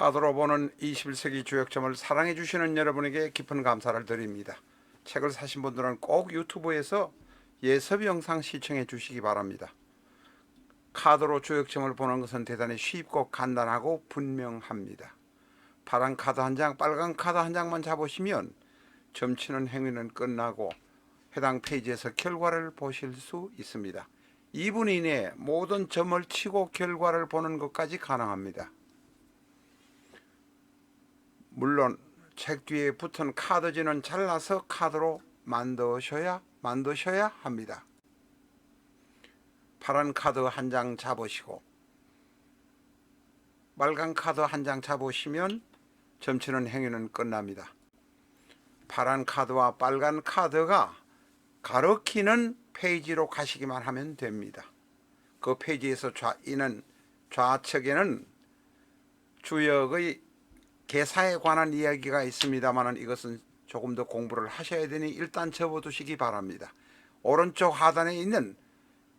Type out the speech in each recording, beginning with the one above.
카드로 보는 21세기 주역점을 사랑해 주시는 여러분에게 깊은 감사를 드립니다. 책을 사신 분들은 꼭 유튜브에서 예습 영상 시청해 주시기 바랍니다. 카드로 주역점을 보는 것은 대단히 쉽고 간단하고 분명합니다. 파란 카드 한 장, 빨간 카드 한 장만 잡으시면 점치는 행위는 끝나고 해당 페이지에서 결과를 보실 수 있습니다. 2분 이내에 모든 점을 치고 결과를 보는 것까지 가능합니다. 물론 책 뒤에 붙은 카드지는 잘라서 카드로 만드셔야 합니다. 파란 카드 한 장 잡으시고 빨간 카드 한 장 잡으시면 점치는 행위는 끝납니다. 파란 카드와 빨간 카드가 가리키는 페이지로 가시기만 하면 됩니다. 그 페이지에서 좌측에는 주역의 개사에 관한 이야기가 있습니다만 이것은 조금 더 공부를 하셔야 되니 일단 접어두시기 바랍니다. 오른쪽 하단에 있는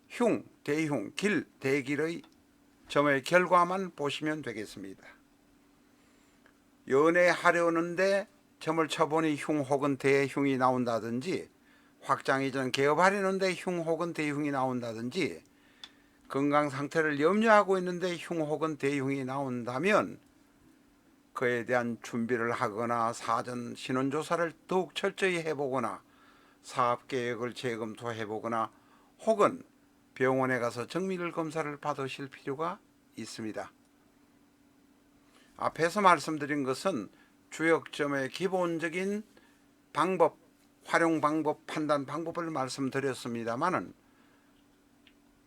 흉, 대흉, 길, 대길의 점의 결과만 보시면 되겠습니다. 연애하려는데 점을 쳐보니 흉 혹은 대흉이 나온다든지, 확장 이전 개업하려는데 흉 혹은 대흉이 나온다든지, 건강 상태를 염려하고 있는데 흉 혹은 대흉이 나온다면 그에 대한 준비를 하거나 사전 신원조사를 더욱 철저히 해보거나 사업계획을 재검토해보거나 혹은 병원에 가서 정밀 검사를 받으실 필요가 있습니다. 앞에서 말씀드린 것은 주역점의 기본적인 방법, 활용 방법, 판단 방법을 말씀드렸습니다마는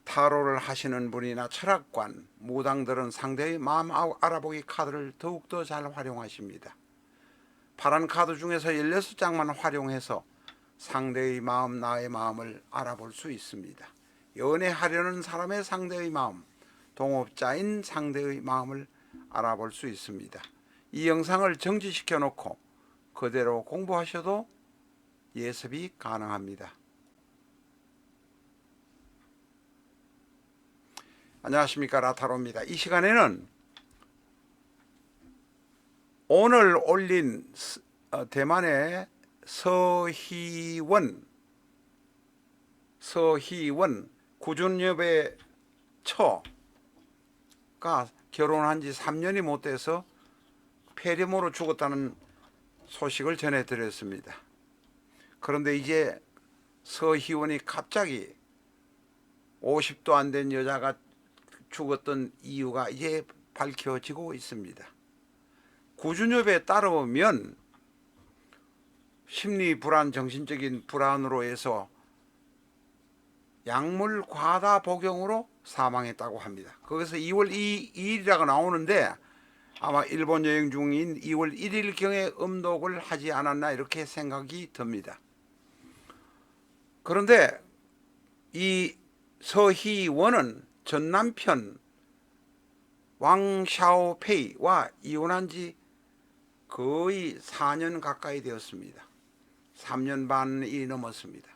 타로를 하시는 분이나 철학관, 무당들은 상대의 마음 알아보기 카드를 더욱더 잘 활용하십니다. 파란 카드 중에서 16장만 활용해서 상대의 마음, 나의 마음을 알아볼 수 있습니다. 연애하려는 사람의 상대의 마음, 동업자인 상대의 마음을 알아볼 수 있습니다. 이 영상을 정지시켜 놓고 그대로 공부하셔도 예습이 가능합니다. 안녕하십니까, 라타로입니다. 이 시간에는 오늘 올린 대만의 서희원 구준엽의 처가 결혼한 지 3년이 못 돼서 폐렴으로 죽었다는 소식을 전해드렸습니다. 그런데 이제 서희원이 갑자기 50도 안 된 여자가 죽었던 이유가 이제 밝혀지고 있습니다. 구준엽에 따르면 심리 불안, 정신적인 불안으로 해서 약물 과다 복용으로 사망했다고 합니다. 거기서 2월 2일이라고 나오는데 아마 일본 여행 중인 2월 1일경에 음독을 하지 않았나 이렇게 생각이 듭니다. 그런데 이 서희원은 전 남편 왕샤오페이와 이혼한 지 거의 4년 가까이 되었습니다. 3년 반이 넘었습니다.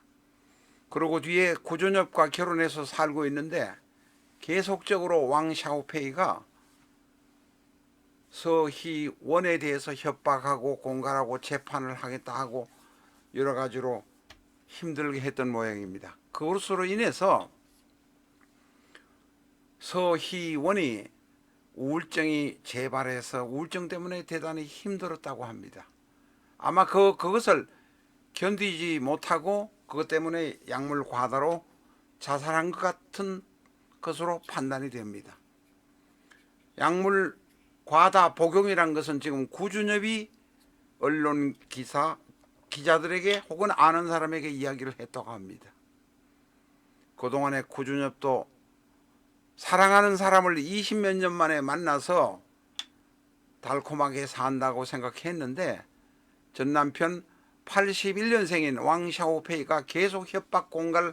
그리고 뒤에 구준엽과 결혼해서 살고 있는데 계속적으로 왕샤오페이가 서희원에 대해서 협박하고 공갈하고 재판을 하겠다 하고 여러 가지로 힘들게 했던 모양입니다. 그것으로 인해서 서희원이 우울증이 재발해서 우울증 때문에 대단히 힘들었다고 합니다. 아마 그것을 견디지 못하고 그것 때문에 약물 과다로 자살한 것 같은 것으로 판단이 됩니다. 약물 과다 복용이란 것은 지금 구준엽이 언론 기자들에게 혹은 아는 사람에게 이야기를 했다고 합니다. 그동안에 구준엽도 사랑하는 사람을 20몇 년 만에 만나서 달콤하게 산다고 생각했는데 전 남편 81년생인 왕샤오페이가 계속 협박, 공갈,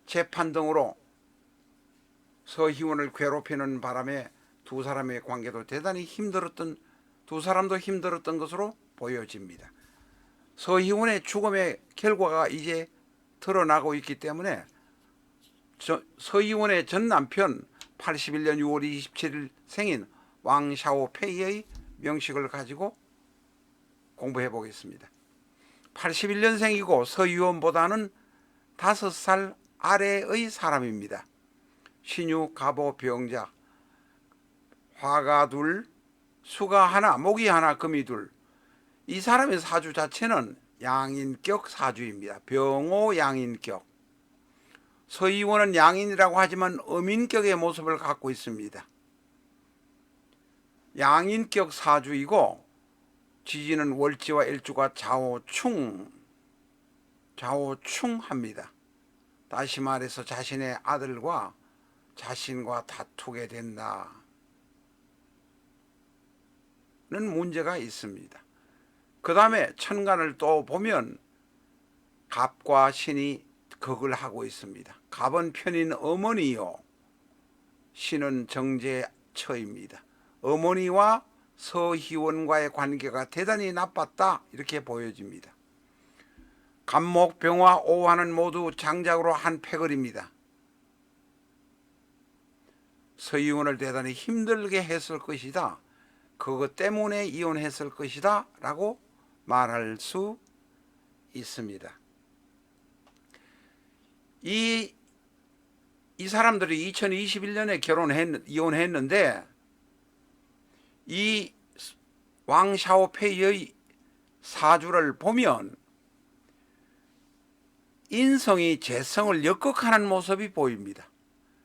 재판 등으로 서희원을 괴롭히는 바람에 두 사람의 관계도 대단히 두 사람도 힘들었던 것으로 보여집니다. 서희원의 죽음의 결과가 이제 드러나고 있기 때문에 서희원의 전 남편 81년 6월 27일 생인 왕샤오페이의 명식을 가지고 공부해 보겠습니다. 81년생이고 서유원보다는 5살 아래의 사람입니다. 신유, 갑오, 병자, 화가 둘, 수가 하나, 목이 하나, 금이 둘. 이 사람의 사주 자체는 양인격 사주입니다. 병오 양인격. 서유원은 양인이라고 하지만 음인격의 모습을 갖고 있습니다. 양인격 사주이고 지지는 월지와 일주가 좌우충합니다. 다시 말해서 자신의 아들과 자신과 다투게 된다는 문제가 있습니다. 그 다음에 천간을 또 보면 갑과 신이 극을 하고 있습니다. 갑은 편인 어머니요, 신은 정제처입니다. 어머니와 서희원과의 관계가 대단히 나빴다, 이렇게 보여집니다. 갑목, 병화, 오화는 모두 장작으로 한 패거리입니다. 서희원을 대단히 힘들게 했을 것이다, 그것 때문에 이혼했을 것이다 라고 말할 수 있습니다. 이 사람들이 2021년에 이혼했는데 이 왕 샤오페이의 사주를 보면 인성이 재성을 역극하는 모습이 보입니다.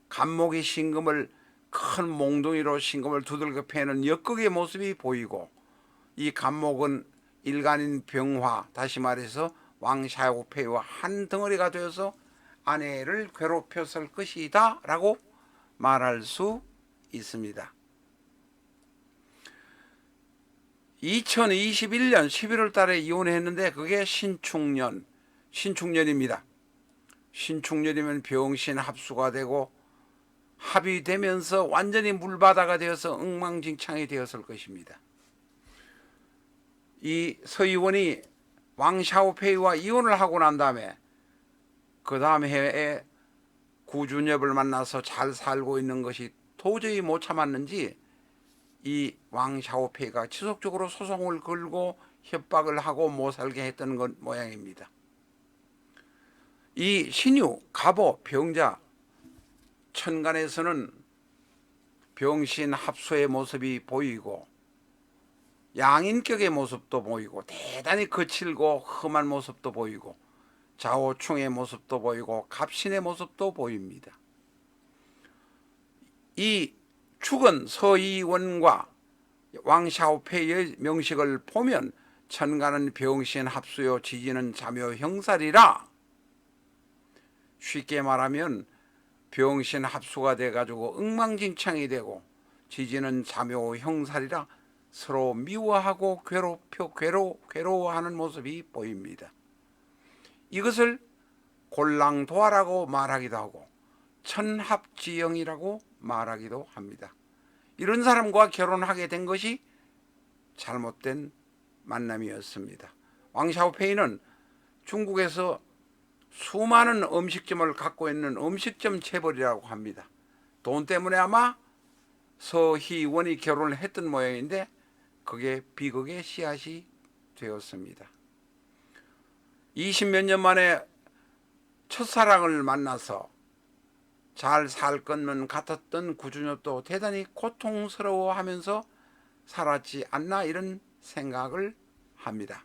갑목이 신금을 큰 몽둥이로 신금을 두들겨 패는 역극의 모습이 보이고, 이 갑목은 일간인 병화, 다시 말해서 왕 샤오페이와 한 덩어리가 되어서 아내를 괴롭혔을 것이다 라고 말할 수 있습니다. 2021년 11월 달에 이혼했는데 그게 신축년입니다. 신축년이면 병신 합수가 되고 합이 되면서 완전히 물바다가 되어서 엉망진창이 되었을 것입니다. 이 서희원이 왕 샤오페이와 이혼을 하고 난 다음에 그 다음 해에 구준엽을 만나서 잘 살고 있는 것이 도저히 못 참았는지 이 왕 샤오페이가 지속적으로 소송을 걸고 협박을 하고 못 살게 했던 것 모양입니다. 이 신유, 갑오, 병자, 천간에서는 병신 합수의 모습이 보이고 양인격의 모습도 보이고 대단히 거칠고 험한 모습도 보이고 좌우충의 모습도 보이고 갑신의 모습도 보입니다. 이 축은 서희원과 왕 샤오페이의 명식을 보면 천간은 병신 합수요, 지지는 자묘 형살이라, 쉽게 말하면 병신 합수가 돼가지고 엉망진창이 되고 지지는 자묘 형살이라 서로 미워하고 괴로워하는 모습이 보입니다. 이것을 골랑도화라고 말하기도 하고 천합지형이라고 말하기도 합니다. 이런 사람과 결혼하게 된 것이 잘못된 만남이었습니다. 왕 샤오페이는 중국에서 수많은 음식점을 갖고 있는 음식점 재벌이라고 합니다. 돈 때문에 아마 서희원이 결혼을 했던 모양인데 그게 비극의 씨앗이 되었습니다. 20몇 년 만에 첫사랑을 만나서 잘 살 것만 같았던 구준엽도 대단히 고통스러워하면서 살았지 않나, 이런 생각을 합니다.